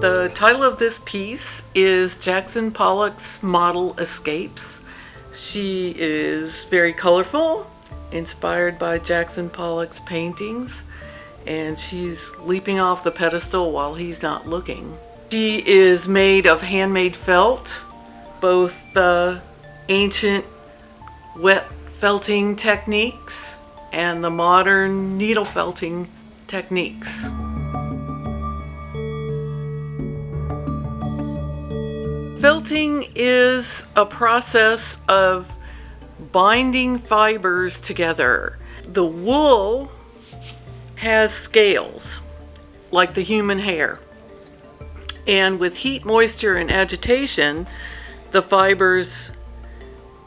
The title of this piece is Jackson Pollock's Model Escapes. She is very colorful, inspired by Jackson Pollock's paintings, and she's leaping off the pedestal while he's not looking. She is made of handmade felt, both the ancient wet felting techniques and the modern needle felting techniques. Felting is a process of binding fibers together. The wool has scales, like the human hair. And with heat, moisture, and agitation, the fibers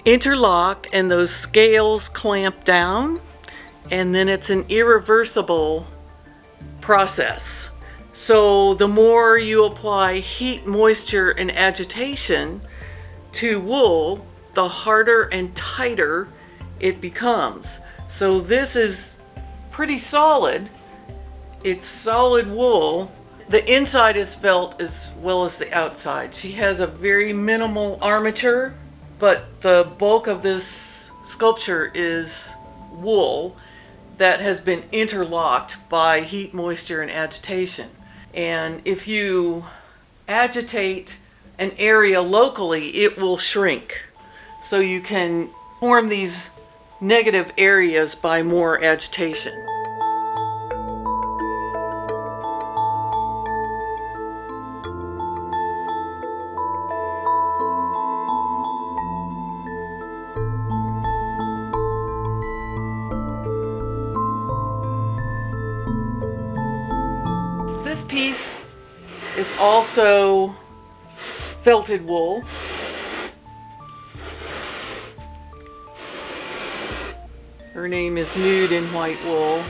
interlock and those scales clamp down, and then it's an irreversible process. So the more you apply heat, moisture, and agitation to wool, the harder and tighter it becomes. So this is pretty solid. It's solid wool. The inside is felt as well as the outside. She has a very minimal armature, but the bulk of this sculpture is wool that has been interlocked by heat, moisture, and agitation. And if you agitate an area locally, it will shrink. So you can form these negative areas by more agitation. This piece is also felted wool. Her name is Nude in White Wool.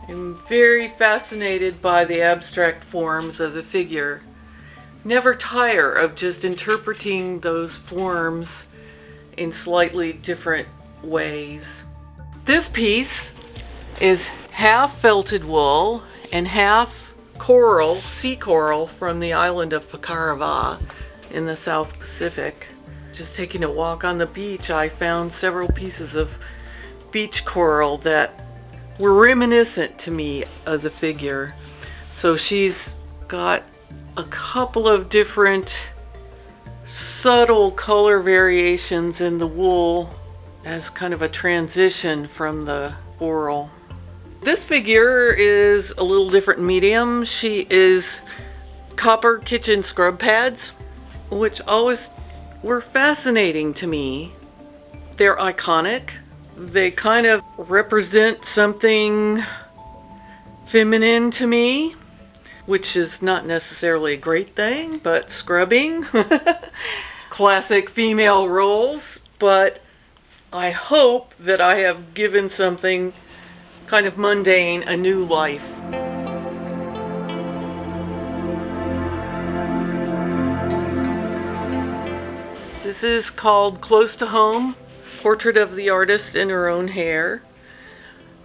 I'm very fascinated by the abstract forms of the figure. Never tire of just interpreting those forms in slightly different ways. This piece is half felted wool and half coral, sea coral from the island of Fakarava in the South Pacific. Just taking a walk on the beach, I found several pieces of beach coral that were reminiscent to me of the figure. So she's got a couple of different subtle color variations in the wool as kind of a transition from the coral. This figure is a little different medium. She is copper kitchen scrub pads, which always were fascinating to me. They're iconic. They kind of represent something feminine to me, which is not necessarily a great thing, but scrubbing. Classic female roles, but I hope that I have given something kind of mundane a new life. This is called Close to Home, Portrait of the Artist in Her Own Hair.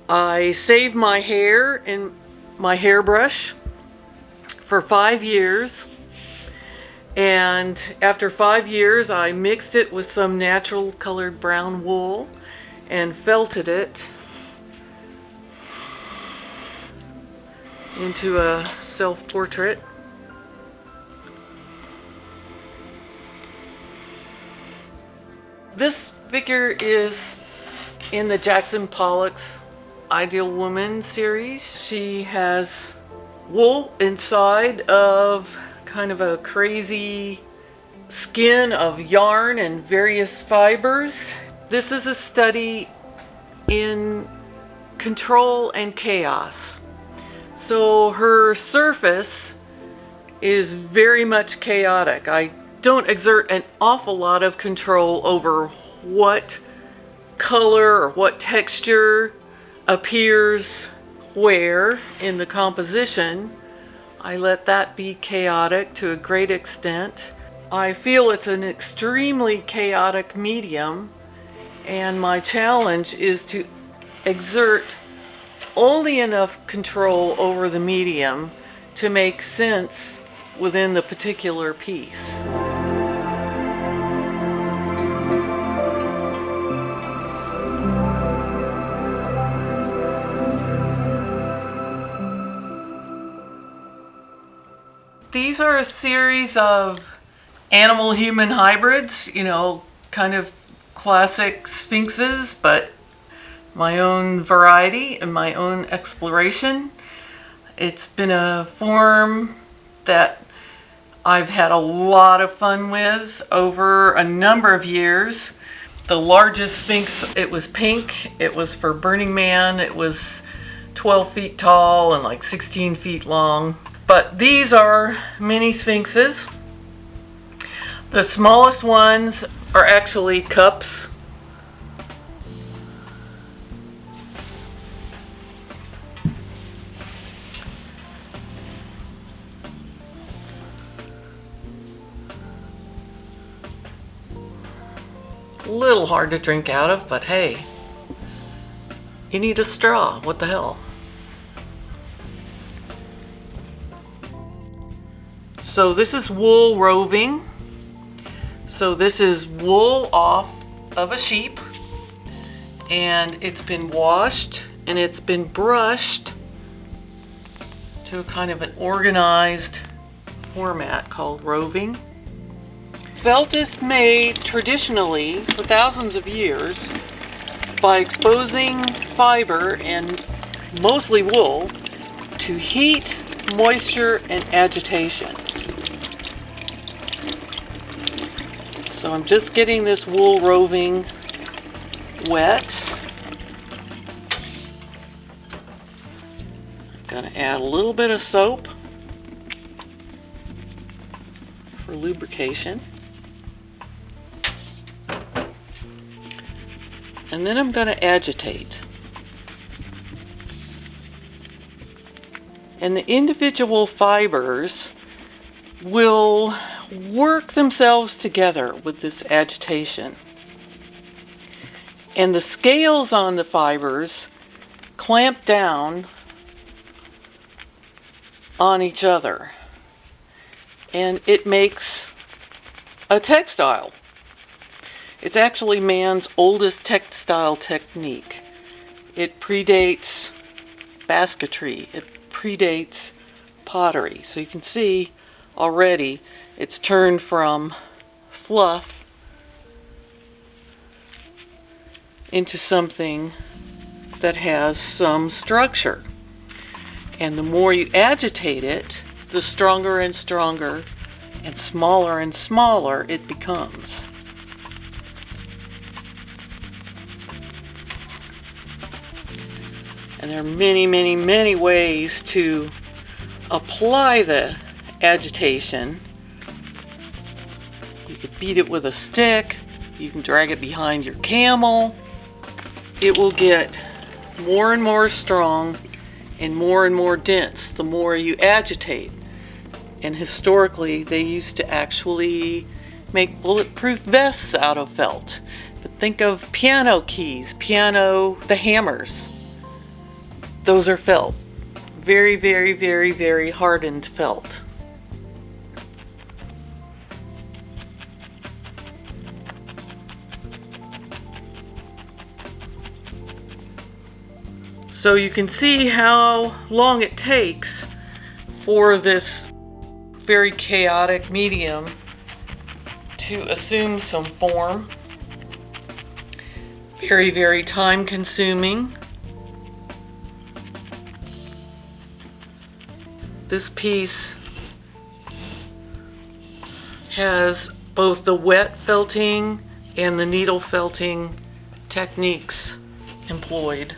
I saved my hair in my hairbrush for 5 years. And after 5 years, I mixed it with some natural colored brown wool and felted it into a self-portrait. This figure is in the Jackson Pollock's Ideal Woman series. She has wool inside of kind of a crazy skin of yarn and various fibers. This is a study in control and chaos. So her surface is very much chaotic. I don't exert an awful lot of control over what color or what texture appears where in the composition. I let that be chaotic to a great extent. I feel it's an extremely chaotic medium, and my challenge is to exert only enough control over the medium to make sense within the particular piece. These are a series of animal-human hybrids, you know, kind of classic sphinxes, but my own variety and my own exploration. It's been a form that I've had a lot of fun with over a number of years. The largest sphinx, it was pink. It was for Burning Man. It was 12 feet tall and like 16 feet long. But these are mini sphinxes. The smallest ones are actually cups. A little hard to drink out of, but hey, you need a straw. What the hell? So this is wool roving. So this is wool off of a sheep, and it's been washed and it's been brushed to kind of an organized format called roving. Felt is made traditionally for thousands of years by exposing fiber, and mostly wool, to heat, moisture, and agitation. So I'm just getting this wool roving wet. I'm going to add a little bit of soap for lubrication. And then I'm going to agitate. And the individual fibers will work themselves together with this agitation. And the scales on the fibers clamp down on each other. And it makes a textile. It's actually man's oldest textile technique. It predates basketry. It predates pottery. So you can see already it's turned from fluff into something that has some structure. And the more you agitate it, the stronger and stronger and smaller it becomes. And there are many ways to apply the agitation. You could beat it with a stick. You can drag it behind your camel. It will get more and more strong and more dense the more you agitate. And historically, they used to actually make bulletproof vests out of felt. But think of piano keys, the hammers. Those are felt. Very hardened felt. So you can see how long it takes for this very chaotic medium to assume some form. Very time consuming. This piece has both the wet felting and the needle felting techniques employed.